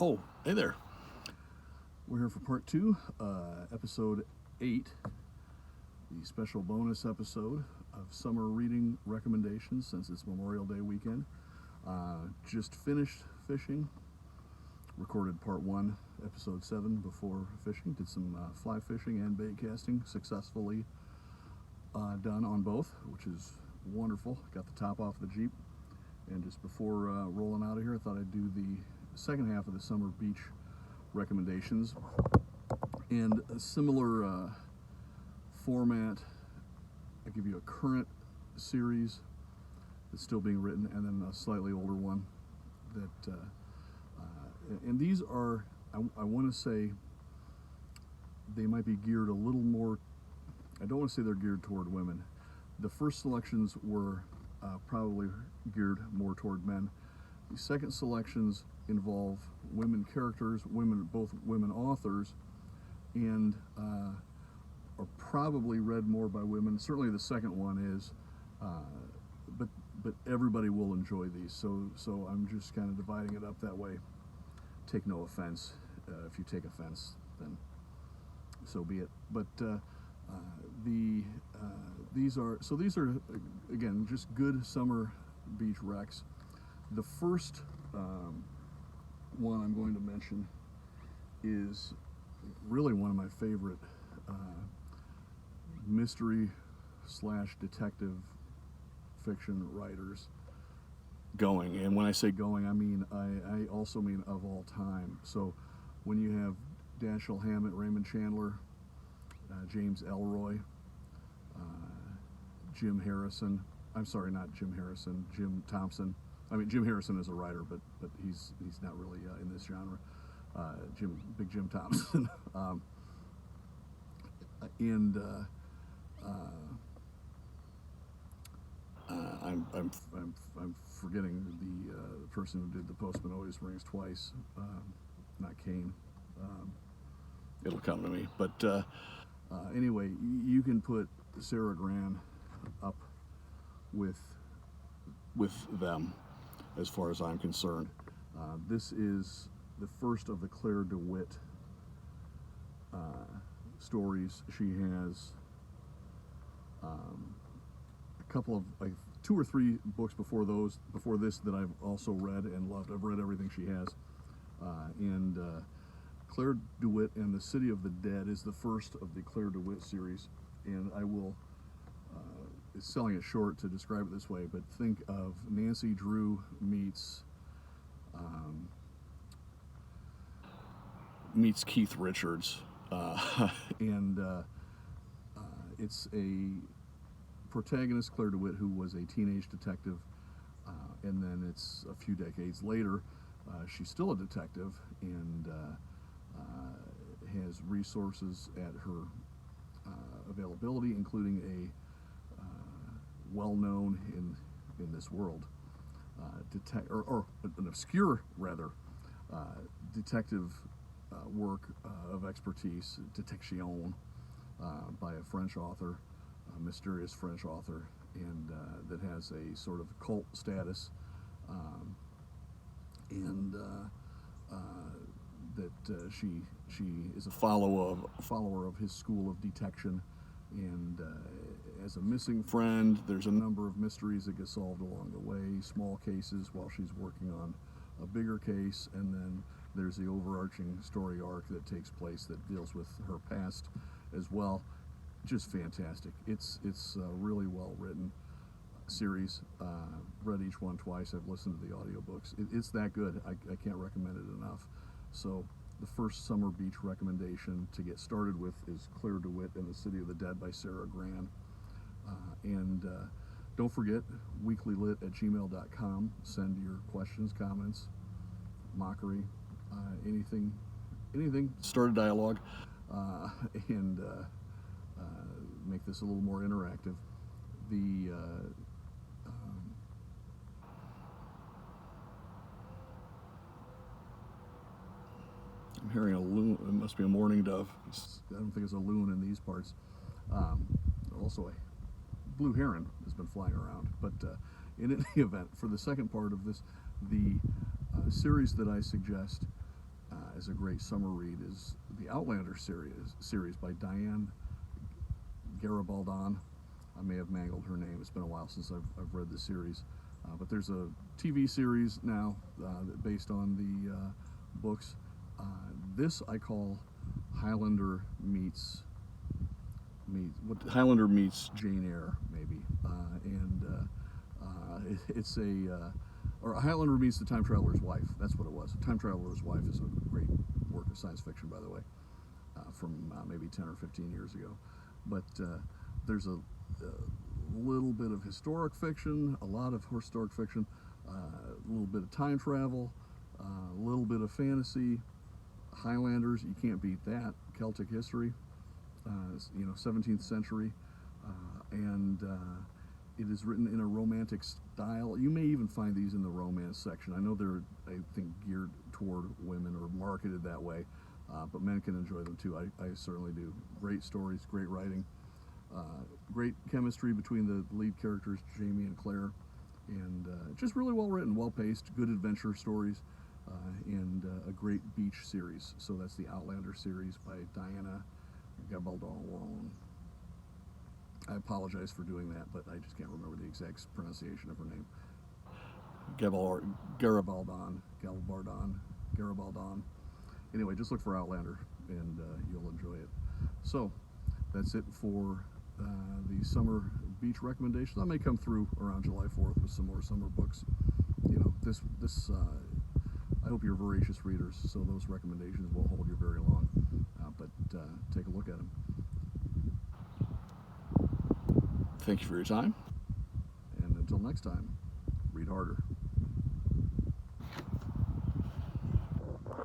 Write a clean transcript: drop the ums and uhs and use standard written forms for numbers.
Oh, hey there. We're here for part 2, episode 8, the special bonus episode of summer reading recommendations since it's Memorial Day weekend. Just finished fishing, recorded part 1, episode 7 before fishing, did some fly fishing and bait casting, successfully done on both, which is wonderful. Got the top off the Jeep, and just before rolling out of here, I thought I'd do the second half of the summer beach recommendations, and a similar format. I give you a current series that's still being written, and then a slightly older one that and these are, I want to say they might be geared a little more, I don't want to say they're geared toward women. The first selections were probably geared more toward men. The second selections involve women characters, both women authors, and are probably read more by women. Certainly the second one is, but everybody will enjoy these. So I'm just kind of dividing it up that way. Take no offense. If you take offense, then so be it. But these are again just good summer beach recs. The first one I'm going to mention is really one of my favorite mystery / detective fiction writers going. And when I say going, I also mean of all time. So when you have Dashiell Hammett, Raymond Chandler, James Ellroy, Jim Harrison. I'm sorry, not Jim Harrison. Jim Thompson. I mean, Jim Harrison is a writer, but he's not really in this genre. Big Jim Thompson, and I'm forgetting the person who did The Postman Always Rings Twice, not Kane. It'll come to me, but anyway, you can put Sara Gran up with them, as far as I'm concerned. This is the first of the Claire DeWitt stories. She has a couple of, like, 2 or 3 books before this that I've also read and loved. I've read everything she has. And Claire DeWitt and the City of the Dead is the first of the Claire DeWitt series. And I will, selling it short to describe it this way, but think of Nancy Drew meets Keith Richards, and it's a protagonist, Claire DeWitt, who was a teenage detective, and then it's a few decades later, she's still a detective and has resources at her availability, including a well-known in this world or an obscure, rather, detective work of expertise, detection, by a French author, a mysterious French author, and that has a sort of cult status, and that she is a follower of his school of detection, and as a missing friend, there's a number of mysteries that get solved along the way, small cases while she's working on a bigger case, and then there's the overarching story arc that takes place that deals with her past as well. Just fantastic. It's a really well written series. Read each one twice. I've listened to the audiobooks. It's that good. I can't recommend it enough. So the first summer beach recommendation to get started with is Claire DeWitt and the City of the Dead by Sara Gran. And don't forget, weeklylit@gmail.com. Send your questions, comments, mockery, anything. Start a dialogue, and make this a little more interactive. I'm hearing a loon. It must be a mourning dove. I don't think it's a loon in these parts. Also, a blue heron has been flying around. But in any event, for the second part of this, the series that I suggest is a great summer read is the Outlander series by Diane Garibaldon. I may have mangled her name. It's been a while since I've read the series. But there's a TV series now based on the books. This I call Highlander meets Jane Eyre, maybe. It's or Highlander meets the Time Traveler's Wife. That's what it was. Time Traveler's Wife is a great work of science fiction, by the way, from maybe 10 or 15 years ago. But there's a little bit of historic fiction, a lot of historic fiction, a little bit of time travel, a little bit of fantasy. Highlanders, you can't beat that. Celtic history, 17th century, and it is written in a romantic style. You may even find these in the romance section. I know they're, I think, geared toward women or marketed that way, but men can enjoy them too. I certainly do. Great stories, great writing, great chemistry between the lead characters, Jamie and Claire, and just really well written, well paced, good adventure stories, and a great beach series. So that's the Outlander series by Diana Gabaldon. I apologize for doing that, but I just can't remember the exact pronunciation of her name. Garibaldon. Anyway, just look for Outlander, and you'll enjoy it. So that's it for the summer beach recommendations. I may come through around July 4th with some more summer books. I hope you're voracious readers, so those recommendations will hold you very long. But take a look at them. Thank you for your time, and until next time, read harder.